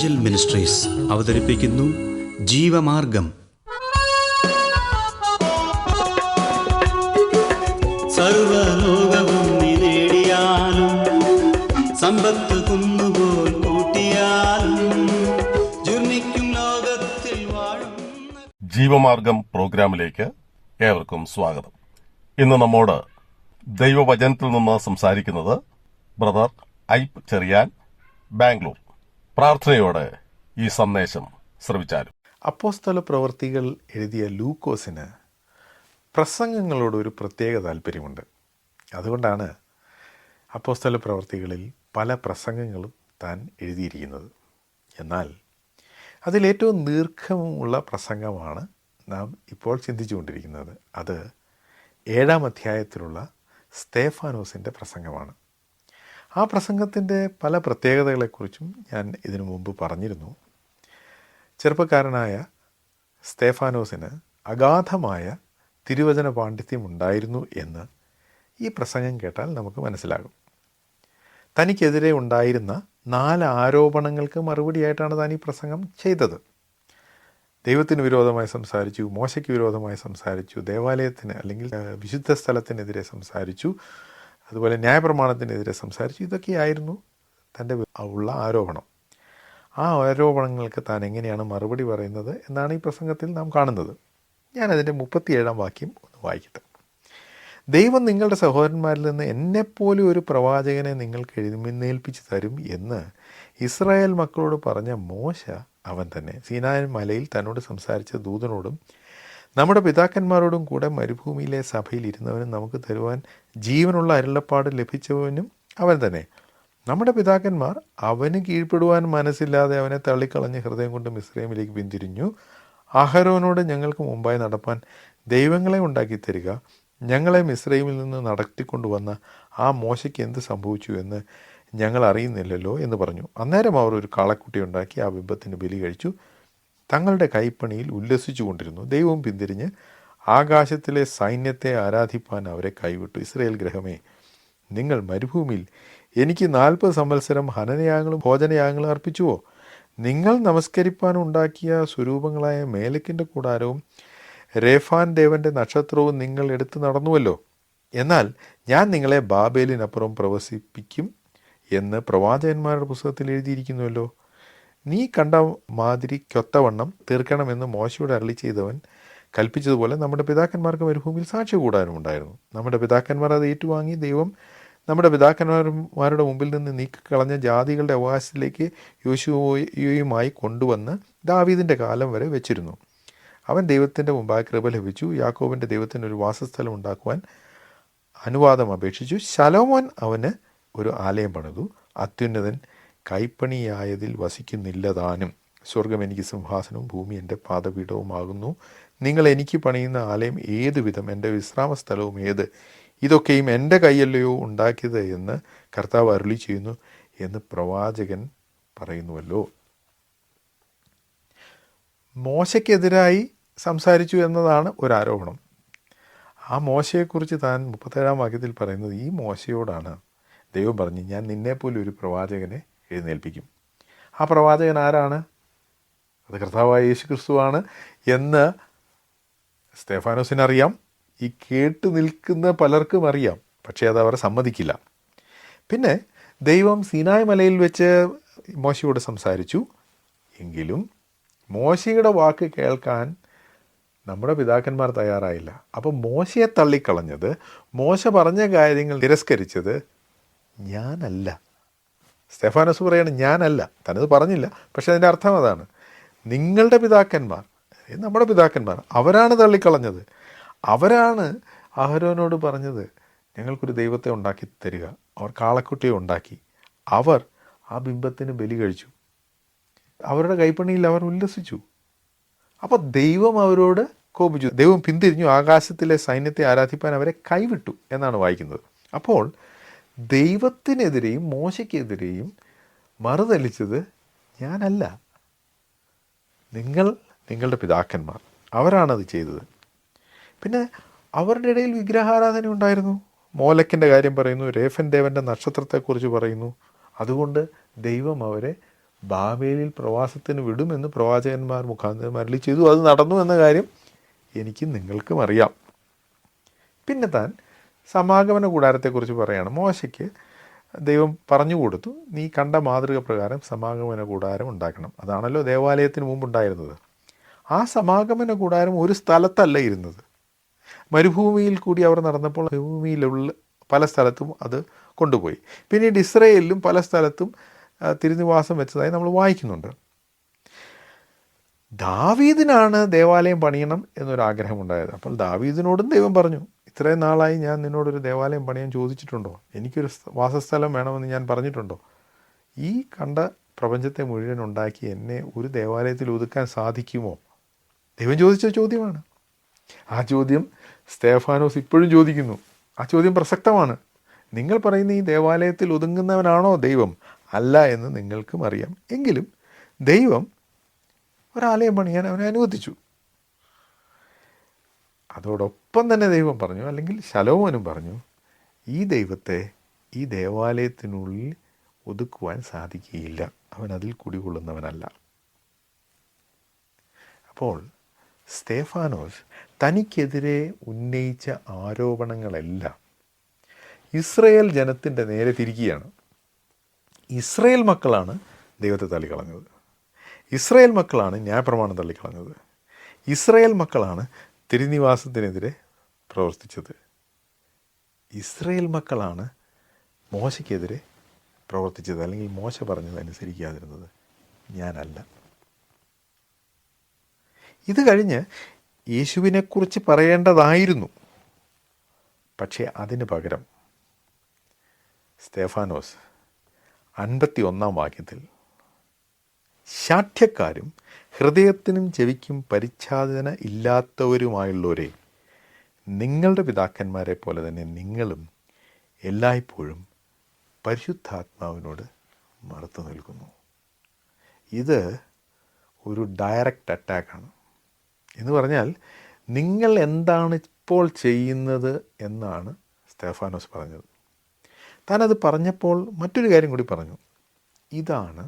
Angel ministries അവതരിപ്പിക്കുന്നു ജീവമാർഗം. സർവലോകവും നേടിയാലും സമ്പത്ത് കുന്നുപോൽ കൂട്ടിയാലും ജുർമിക്കും ലോകത്തിൽ വാഴും. ജീവമാർഗം പ്രോഗ്രാമിലേക്ക് ഏവർക്കും സ്വാഗതം. ഇന്ന് നമ്മോട് ദൈവവചനത്തിൽ നിന്ന് സംസാരിക്കുന്നത് ബ്രദർ ഐപ്പ് ചെറിയാൻ, ബാംഗ്ലൂർ. പ്രാർത്ഥനയോടെ ഈ സന്ദേശം ശ്രവിച്ചാലും. അപ്പോസ്തല പ്രവൃത്തികൾ എഴുതിയ ലൂക്കോസിന് പ്രസംഗങ്ങളോട് ഒരു പ്രത്യേക താല്പര്യമുണ്ട്. അതുകൊണ്ടാണ് അപ്പോസ്തല പ്രവൃത്തികളിൽ പല പ്രസംഗങ്ങളും താൻ എഴുതിയിരിക്കുന്നത്. എന്നാൽ അതിലേറ്റവും ദീർഘമുള്ള പ്രസംഗമാണ് നാം ഇപ്പോൾ ചിന്തിച്ചുകൊണ്ടിരിക്കുന്നത്. അത് 7-ാം അധ്യായത്തിലുള്ള സ്തേഫാനോസിൻ്റെ പ്രസംഗമാണ്. ആ പ്രസംഗത്തിൻ്റെ പല പ്രത്യേകതകളെക്കുറിച്ചും ഞാൻ ഇതിനു മുമ്പ് പറഞ്ഞിരുന്നു. ചെറുപ്പക്കാരനായ സ്തേഫാനോസിന് അഗാധമായ തിരുവചന പാണ്ഡിത്യമുണ്ടായിരുന്നു എന്ന് ഈ പ്രസംഗം കേട്ടാൽ നമുക്ക് മനസ്സിലാകും. തനിക്കെതിരെ ഉണ്ടായിരുന്ന 4 ആരോപണങ്ങൾക്ക് മറുപടിയായിട്ടാണ് താൻ ഈ പ്രസംഗം ചെയ്തത്. ദൈവത്തിന് വിരോധമായി സംസാരിച്ചു, മോശയ്ക്ക് വിരോധമായി സംസാരിച്ചു, ദേവാലയത്തിന് അല്ലെങ്കിൽ വിശുദ്ധ സ്ഥലത്തിനെതിരെ സംസാരിച്ചു, അതുപോലെ ന്യായപ്രമാണത്തിനെതിരെ സംസാരിച്ചു. ഇതൊക്കെയായിരുന്നു തൻ്റെ ഉള്ള ആരോപണം. ആ ആരോപണങ്ങൾക്ക് താൻ എങ്ങനെയാണ് മറുപടി പറയുന്നത് എന്നാണ് ഈ പ്രസംഗത്തിൽ നാം കാണുന്നത്. ഞാനതിൻ്റെ 37-ാം വാക്യം ഒന്ന് വായിക്കട്ടെ. ദൈവം നിങ്ങളുടെ സഹോദരന്മാരിൽ നിന്ന് എന്നെപ്പോലെ ഒരു പ്രവാചകനെ നിങ്ങൾക്ക് എഴുന്നേൽപ്പിച്ചു തരും എന്ന് ഇസ്രായേൽ മക്കളോട് പറഞ്ഞ മോശ അവൻ തന്നെ. സീനായ് മലയിൽ തന്നോട് സംസാരിച്ച ദൂതനോടും നമ്മുടെ പിതാക്കന്മാരോടും കൂടെ മരുഭൂമിയിലെ സഭയിൽ ഇരുന്നവനും നമുക്ക് തരുവാൻ ജീവനുള്ള അരുളപ്പാട് ലഭിച്ചവനും അവൻ തന്നെ. നമ്മുടെ പിതാക്കന്മാർ അവന് കീഴ്പ്പെടുവാൻ മനസ്സില്ലാതെ അവനെ തള്ളിക്കളഞ്ഞ് ഹൃദയം കൊണ്ട് മിസ്രൈമിലേക്ക് പിന്തിരിഞ്ഞു. അഹരോനോട് ഞങ്ങൾക്ക് മുമ്പായി നടപ്പാൻ ദൈവങ്ങളെ ഉണ്ടാക്കി തരിക, ഞങ്ങളെ മിസ്രൈമിൽ നിന്ന് നടത്തിക്കൊണ്ടുവന്ന ആ മോശയ്ക്ക് എന്ത് സംഭവിച്ചു എന്ന് ഞങ്ങൾ അറിയുന്നില്ലല്ലോ എന്ന് പറഞ്ഞു. അന്നേരം അവർ ഒരു കാളക്കുട്ടി ഉണ്ടാക്കി ആ ബിംബത്തിന് ബലി കഴിച്ചു, തങ്ങളുടെ കൈപ്പണിയിൽ ഉല്ലസിച്ചു കൊണ്ടിരുന്നു. ദൈവവും പിന്തിരിഞ്ഞ് ആകാശത്തിലെ സൈന്യത്തെ ആരാധിപ്പാൻ അവരെ കൈവിട്ടു. ഇസ്രായേൽ ഗൃഹമേ, നിങ്ങൾ മരുഭൂമിയിൽ എനിക്ക് 40 സംവത്സരം ഹനനയാഗങ്ങളും ഭോജനയാഗങ്ങളും അർപ്പിച്ചുവോ? നിങ്ങൾ നമസ്കരിപ്പാൻ ഉണ്ടാക്കിയ സ്വരൂപങ്ങളായ മേലക്കിൻ്റെ കൂടാരവും രേഫാൻ ദേവൻ്റെ നക്ഷത്രവും നിങ്ങൾ എടുത്തു നടന്നുവല്ലോ. എന്നാൽ ഞാൻ നിങ്ങളെ ബാബേലിനപ്പുറം പ്രവസിപ്പിക്കും എന്ന് പ്രവാചകന്മാരുടെ പുസ്തകത്തിൽ എഴുതിയിരിക്കുന്നുവല്ലോ. നീ കണ്ട മാതിരിക്കൊത്തവണ്ണം തീർക്കണമെന്ന് മോശയോട് അരുളി ചെയ്തവൻ കൽപ്പിച്ചതുപോലെ നമ്മുടെ പിതാക്കന്മാർക്ക് മരുഭൂമിയിൽ സാക്ഷ്യ കൂടാരം ഉണ്ടായിരുന്നു. നമ്മുടെ പിതാക്കന്മാർ അത് ഏറ്റുവാങ്ങി ദൈവം നമ്മുടെ പിതാക്കന്മാരുടെ മുമ്പിൽ നിന്ന് നീക്കിക്കളഞ്ഞ ജാതികളുടെ അവകാശത്തിലേക്ക് യോശുവയുമായി കൊണ്ടുവന്ന് ദാവീദിൻ്റെ കാലം വരെ വെച്ചിരുന്നു. അവൻ ദൈവത്തിൻ്റെ മുമ്പാകെ കൃപ ലഭിച്ചു. യാക്കോബിൻ്റെ ദൈവത്തിന് ഒരു വാസസ്ഥലം ഉണ്ടാക്കുവാൻ അനുവാദം അപേക്ഷിച്ചു. ശലോമോൻ അവന് ഒരു ആലയം പണിതു. അത്യുന്നതൻ കൈപ്പണിയായതിൽ വസിക്കുന്നില്ല താനും. സ്വർഗം എനിക്ക് സിംഹാസനവും ഭൂമി എൻ്റെ പാദപീഠവുമാകുന്നു. നിങ്ങൾ എനിക്ക് പണിയുന്ന ആലയം ഏതു വിധം, എൻ്റെ വിശ്രാമ സ്ഥലവും ഏത്? ഇതൊക്കെയും എൻ്റെ കൈയല്ലയോ ഉണ്ടാക്കിയത് എന്ന് കർത്താവ് അരുളി ചെയ്യുന്നു എന്ന് പ്രവാചകൻ പറയുന്നുവല്ലോ. മോശയ്ക്കെതിരായി സംസാരിച്ചു എന്നതാണ് ഒരു ആരോപണം. ആ മോശയെക്കുറിച്ച് താൻ 37-ാം വാക്യത്തിൽ പറയുന്നത് ഈ മോശയോടാണ് ദൈവം പറഞ്ഞ്, ഞാൻ നിന്നെപ്പോലെ ഒരു പ്രവാചകനെ എഴുന്നേൽപ്പിക്കും. ആ പ്രവാചകൻ ആരാണ്? അത് കർത്താവായ യേശു ക്രിസ്തുവാണ് എന്ന് സ്തേഫാനോസിനറിയാം. ഈ കേട്ടു നിൽക്കുന്ന പലർക്കും അറിയാം. പക്ഷേ അത് അവർ സമ്മതിക്കില്ല. പിന്നെ ദൈവം സീനായ് മലയിൽ വെച്ച് മോശയോട് സംസാരിച്ചു. എങ്കിലും മോശയുടെ വാക്ക് കേൾക്കാൻ നമ്മുടെ പിതാക്കന്മാർ തയ്യാറായില്ല. അപ്പോൾ മോശയെ തള്ളിക്കളഞ്ഞത്, മോശ പറഞ്ഞ കാര്യങ്ങൾ തിരസ്കരിച്ചത് ഞാനല്ല. സ്തേഫാനോസ് പറയാണ് ഞാനല്ല. തനത് പറഞ്ഞില്ല, പക്ഷെ അതിൻ്റെ അർത്ഥം അതാണ്. നിങ്ങളുടെ പിതാക്കന്മാർ, നമ്മുടെ പിതാക്കന്മാർ, അവരാണ് തള്ളിക്കളഞ്ഞത്. അവരാണ് അഹരോനോട് പറഞ്ഞത് ഞങ്ങൾക്കൊരു ദൈവത്തെ ഉണ്ടാക്കി തരിക. അവർ കാളക്കുട്ടിയെ ഉണ്ടാക്കി. അവർ ആ ബിംബത്തിന് ബലി കഴിച്ചു. അവരുടെ കൈപ്പണിയിൽ അവർ ഉല്ലസിച്ചു. അപ്പോൾ ദൈവം അവരോട് കോപിച്ചു. ദൈവം പിന്തിരിഞ്ഞു, ആകാശത്തിലെ സൈന്യത്തെ ആരാധിപ്പാൻ അവരെ കൈവിട്ടു എന്നാണ് വായിക്കുന്നത്. അപ്പോൾ ദൈവത്തിനെതിരെയും മോശയ്ക്കെതിരെയും മറുതലിച്ചത് ഞാനല്ല, നിങ്ങളുടെ പിതാക്കന്മാർ, അവരാണത് ചെയ്തത്. പിന്നെ അവരുടെ ഇടയിൽ വിഗ്രഹാരാധന ഉണ്ടായിരുന്നു. മോലക്കിൻ്റെ കാര്യം പറയുന്നു, രേഫൻ ദേവൻ്റെ നക്ഷത്രത്തെക്കുറിച്ച് പറയുന്നു. അതുകൊണ്ട് ദൈവം അവരെ ബാബേലിൽ പ്രവാസത്തിന് വിടുമെന്ന് പ്രവാചകന്മാർ മുഖാന്തരം അരുളി ചെയ്തു. അത് നടന്നു എന്ന കാര്യം എനിക്കും നിങ്ങൾക്കും അറിയാം. പിന്നെ താൻ സമാഗമന കൂടാരത്തെക്കുറിച്ച് പറയുകയാണ്. മോശയ്ക്ക് ദൈവം പറഞ്ഞു കൊടുത്തു, നീ കണ്ട മാതൃക പ്രകാരം സമാഗമന കൂടാരം ഉണ്ടാക്കണം. അതാണല്ലോ ദേവാലയത്തിന് മുമ്പുണ്ടായിരുന്നത്. ആ സമാഗമന കൂടാരം ഒരു സ്ഥലത്തല്ല ഇരുന്നത്. മരുഭൂമിയിൽ കൂടി അവർ നടന്നപ്പോൾ മരുഭൂമിയിലുള്ള പല സ്ഥലത്തും അത് കൊണ്ടുപോയി. പിന്നീട് ഇസ്രയേലിലും പല സ്ഥലത്തും തിരുനിവാസം വെച്ചതായി നമ്മൾ വായിക്കുന്നുണ്ട്. ദാവീദിനാണ് ദേവാലയം പണിയണം എന്നൊരാഗ്രഹമുണ്ടായത്. അപ്പോൾ ദാവീദിനോടും ദൈവം പറഞ്ഞു, ഇത്രയും നാളായി ഞാൻ നിന്നോടൊരു ദേവാലയം പണിയാൻ ചോദിച്ചിട്ടുണ്ടോ? എനിക്കൊരു വാസസ്ഥലം വേണമെന്ന് ഞാൻ പറഞ്ഞിട്ടുണ്ടോ? ഈ കണ്ട പ്രപഞ്ചത്തെ മുഴുവൻ ഉണ്ടാക്കി എന്നെ ഒരു ദേവാലയത്തിൽ ഒതുക്കാൻ സാധിക്കുമോ? ദൈവം ചോദിച്ച ചോദ്യമാണ്. ആ ചോദ്യം സ്തേഫാനോസ് ഇപ്പോഴും ചോദിക്കുന്നു. ആ ചോദ്യം പ്രസക്തമാണ്. നിങ്ങൾ പറയുന്ന ഈ ദേവാലയത്തിൽ ഒതുങ്ങുന്നവനാണോ ദൈവം? അല്ല എന്ന് നിങ്ങൾക്കും അറിയാം. എങ്കിലും ദൈവം ഒരാലയം പണിയാൻ അവനെ അനുവദിച്ചു. അതോടൊപ്പം തന്നെ ദൈവം പറഞ്ഞു, അല്ലെങ്കിൽ ശലോമോനും പറഞ്ഞു, ഈ ദൈവത്തെ ഈ ദേവാലയത്തിനുള്ളിൽ ഒതുക്കുവാൻ സാധിക്കുകയില്ല, അവൻ അതിൽ കുടികൊള്ളുന്നവനല്ല. അപ്പോൾ സ്തേഫാനോസ് തനിക്കെതിരെ ഉന്നയിച്ച ആരോപണങ്ങളെല്ലാം ഇസ്രയേൽ ജനത്തിൻ്റെ നേരെ തിരിക്കുകയാണ്. ഇസ്രയേൽ മക്കളാണ് ദൈവത്തെ തള്ളിക്കളഞ്ഞത്. ഇസ്രയേൽ മക്കളാണ് ന്യായപ്രമാണം തള്ളിക്കളഞ്ഞത്. ഇസ്രയേൽ മക്കളാണ് തിരുനിവാസത്തിനെതിരെ പ്രവർത്തിച്ചത്. ഇസ്രയേൽ മക്കളാണ് മോശയ്ക്കെതിരെ പ്രവർത്തിച്ചത്, അല്ലെങ്കിൽ മോശ പറഞ്ഞത് അനുസരിക്കാതിരുന്നത്. ഞാനല്ല. ഇത് കഴിഞ്ഞ് യേശുവിനെക്കുറിച്ച് പറയേണ്ടതായിരുന്നു. പക്ഷേ അതിന് പകരം സ്തേഫാനോസ് 51 വാക്യത്തിൽ, ശാഠ്യക്കാരും ഹൃദയത്തിനും ചെവിക്കും പരിച്ഛാദന ഇല്ലാത്തവരുമായുള്ളവരെ, നിങ്ങളുടെ പിതാക്കന്മാരെ പോലെ തന്നെ നിങ്ങളും എല്ലായ്പ്പോഴും പരിശുദ്ധാത്മാവിനോട് മറുത്തു നിൽക്കുന്നു. ഇത് ഒരു ഡയറക്റ്റ് അറ്റാക്കാണ്. എന്ന് പറഞ്ഞാൽ നിങ്ങൾ എന്താണ് ഇപ്പോൾ ചെയ്യുന്നത് എന്നാണ് സ്തേഫാനോസ് പറഞ്ഞത്. താനത് പറഞ്ഞപ്പോൾ മറ്റൊരു കാര്യം കൂടി പറഞ്ഞു. ഇതാണ്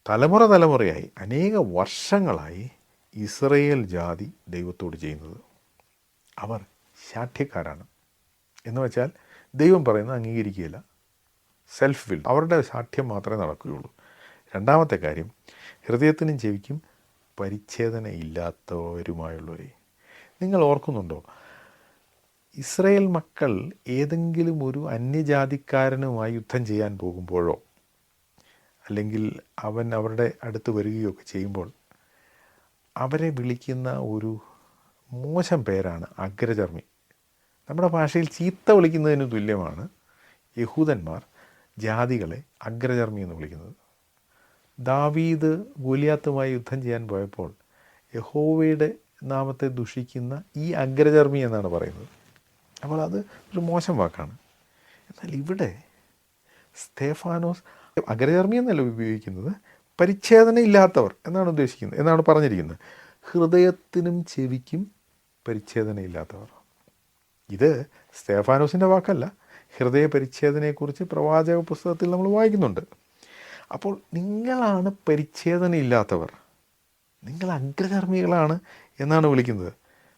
തലമുറയായി അനേക വർഷങ്ങളായി ഇസ്രയേൽ ജാതി ദൈവത്തോട് ചെയ്യുന്നത്. അവർ ശാഠ്യക്കാരാണ്. എന്ന് വെച്ചാൽ ദൈവം പറയുന്നത് അംഗീകരിക്കുകയില്ല, സെൽഫ് വിൽ, അവരുടെ ശാഠ്യം മാത്രമേ നടക്കുകയുള്ളൂ. രണ്ടാമത്തെ കാര്യം, ഹൃദയത്തിനും ചെവിക്കും പരിച്ഛേദന ഇല്ലാത്തവരുമായുള്ളവരെ. നിങ്ങൾ ഓർക്കുന്നുണ്ടോ, ഇസ്രയേൽ മക്കൾ ഏതെങ്കിലും ഒരു അന്യജാതിക്കാരനുമായി യുദ്ധം ചെയ്യാൻ പോകുമ്പോഴോ അല്ലെങ്കിൽ അവൻ അവരുടെ അടുത്ത് വരികയൊക്കെ ചെയ്യുമ്പോൾ അവരെ വിളിക്കുന്ന ഒരു മോശം പേരാണ് അഗ്രചർമ്മി. നമ്മുടെ ഭാഷയിൽ ചീത്ത വിളിക്കുന്നതിന് തുല്യമാണ് യഹൂദന്മാർ ജാതികളെ അഗ്രചർമ്മി എന്ന് വിളിക്കുന്നത്. ദാവീദ് ഗോലിയാത്തുമായി യുദ്ധം ചെയ്യാൻ പോയപ്പോൾ യഹോവയുടെ നാമത്തെ ദുഷിക്കുന്ന ഈ അഗ്രചർമ്മി എന്നാണ് പറയുന്നത്. അപ്പോൾ അത് ഒരു മോശം വാക്കാണ്. എന്നാൽ ഇവിടെ സ്തേഫാനോസ് അഗ്രചർമ്മി എന്നല്ല ഉപയോഗിക്കുന്നത്, പരിച്ഛേദന ഇല്ലാത്തവർ എന്നാണ് ഉദ്ദേശിക്കുന്നത്, എന്നാണ് പറഞ്ഞിരിക്കുന്നത്. ഹൃദയത്തിനും ചെവിക്കും പരിച്ഛേദന ഇല്ലാത്തവർ. ഇത് സ്തേഫാനോസിൻ്റെ വാക്കല്ല, ഹൃദയ പരിച്ഛേദനയെക്കുറിച്ച് പ്രവാചക പുസ്തകത്തിൽ നമ്മൾ വായിക്കുന്നുണ്ട്. അപ്പോൾ നിങ്ങളാണ് പരിച്ഛേദന ഇല്ലാത്തവർ, നിങ്ങൾ അഗ്രചർമ്മികളാണ് എന്നാണ് വിളിക്കുന്നത്.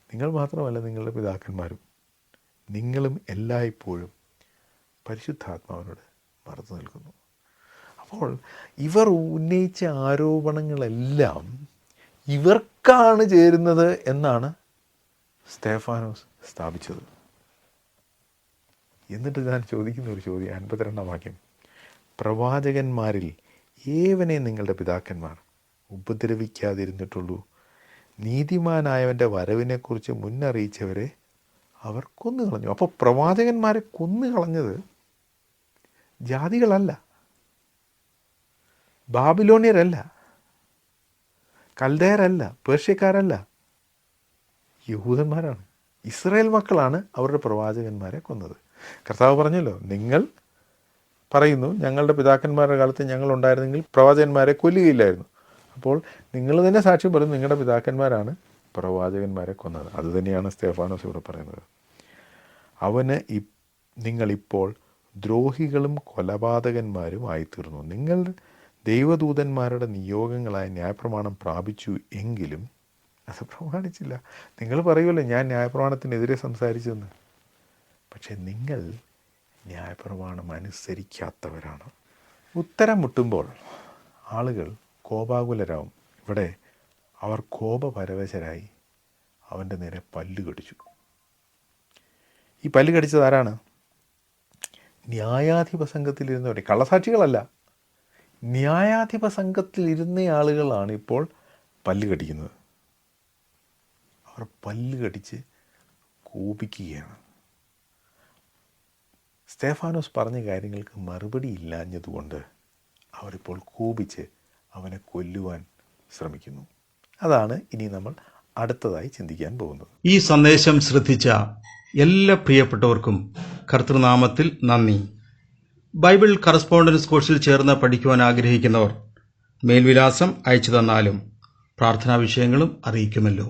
നിങ്ങൾ മാത്രമല്ല, നിങ്ങളുടെ പിതാക്കന്മാരും. നിങ്ങളും എല്ലായ്പ്പോഴും പരിശുദ്ധാത്മാവിനോട് മറുത്തു നിൽക്കുന്നു. അപ്പോൾ ഇവർ ഉന്നയിച്ച ആരോപണങ്ങളെല്ലാം ഇവർക്കാണ് ചേരുന്നത് എന്നാണ് സ്തേഫാനോസ് സ്ഥാപിച്ചത്. എന്നിട്ട് ഞാൻ ചോദിക്കുന്ന ഒരു ചോദ്യം, 52 വാക്യം, പ്രവാചകന്മാരിൽ ഏവനെ നിങ്ങളുടെ പിതാക്കന്മാർ ഉപദ്രവിക്കാതിരുന്നിട്ടുള്ളൂ? നീതിമാനായവൻ്റെ വരവിനെക്കുറിച്ച് മുന്നറിയിച്ചവരെ അവർ കൊന്നുകളഞ്ഞു. അപ്പോൾ പ്രവാചകന്മാരെ കൊന്നുകളഞ്ഞത് ജാതികളല്ല, ബാബിലോണിയരല്ല, കൽദയരല്ല, പേർഷ്യക്കാരല്ല, യഹൂദന്മാരാണ്. ഇസ്രായേൽ മക്കളാണ് അവരുടെ പ്രവാചകന്മാരെ കൊന്നത്. കർത്താവ് പറഞ്ഞല്ലോ, നിങ്ങൾ പറയുന്നു ഞങ്ങളുടെ പിതാക്കന്മാരുടെ കാലത്ത് ഞങ്ങളുണ്ടായിരുന്നെങ്കിൽ പ്രവാചകന്മാരെ കൊല്ലുകയില്ലായിരുന്നു. അപ്പോൾ നിങ്ങൾ തന്നെ സാക്ഷ്യം പറയുന്നു, നിങ്ങളുടെ പിതാക്കന്മാരാണ് പ്രവാചകന്മാരെ കൊന്നത്. അതുതന്നെയാണ് സ്തേഫാനോസ് ഇവിടെ പറയുന്നത്. അവന് നിങ്ങളിപ്പോൾ ദ്രോഹികളും കൊലപാതകന്മാരും ആയിത്തീർന്നു. നിങ്ങൾ ദൈവദൂതന്മാരുടെ നിയോഗങ്ങളായ ന്യായപ്രമാണം പ്രാപിച്ചു എങ്കിലും അത് പ്രമാണിച്ചില്ല. നിങ്ങൾ പറയുമല്ലോ ഞാൻ ന്യായപ്രമാണത്തിനെതിരെ സംസാരിച്ചെന്ന്. പക്ഷെ നിങ്ങൾ ന്യായപ്രമാണം അനുസരിക്കാത്തവരാണ്. ഉത്തരം മുട്ടുമ്പോൾ ആളുകൾ കോപാകുലരാവും. ഇവിടെ അവർ കോപപരവശരായി അവൻ്റെ നേരെ പല്ല് കടിച്ചു. ഈ പല്ല് കടിച്ചത് ആരാണ്? ന്യായാധിപ സംഘത്തിലിരുന്നവരെ, കള്ളസാക്ഷികളല്ല. ന്യായാധിപ സംഘത്തിലിരുന്ന ആളുകളാണ് ഇപ്പോൾ പല്ല് കടിക്കുന്നത്. അവർ പല്ല് കടിച്ച് കോപിക്കുകയാണ്. സ്തേഫാനോസ് പറഞ്ഞ കാര്യങ്ങൾക്ക് മറുപടി ഇല്ലാഞ്ഞതുകൊണ്ട് അവരിപ്പോൾ കോപിച്ച് അവനെ കൊല്ലുവാൻ ശ്രമിക്കുന്നു. അതാണ് ഇനി നമ്മൾ അടുത്തതായി ചിന്തിക്കാൻ പോകുന്നത്. ഈ സന്ദേശം ശ്രദ്ധിച്ച എല്ലാ പ്രിയപ്പെട്ടവർക്കും കർത്തൃനാമത്തിൽ നന്ദി. ബൈബിൾ കറസ്പോണ്ടൻസ് കോഴ്സിൽ ചേർന്ന് പഠിക്കുവാൻ ആഗ്രഹിക്കുന്നവർ മേൽവിലാസം അയച്ചു തന്നാലും പ്രാർത്ഥനാ വിഷയങ്ങളും അറിയിക്കുമല്ലോ.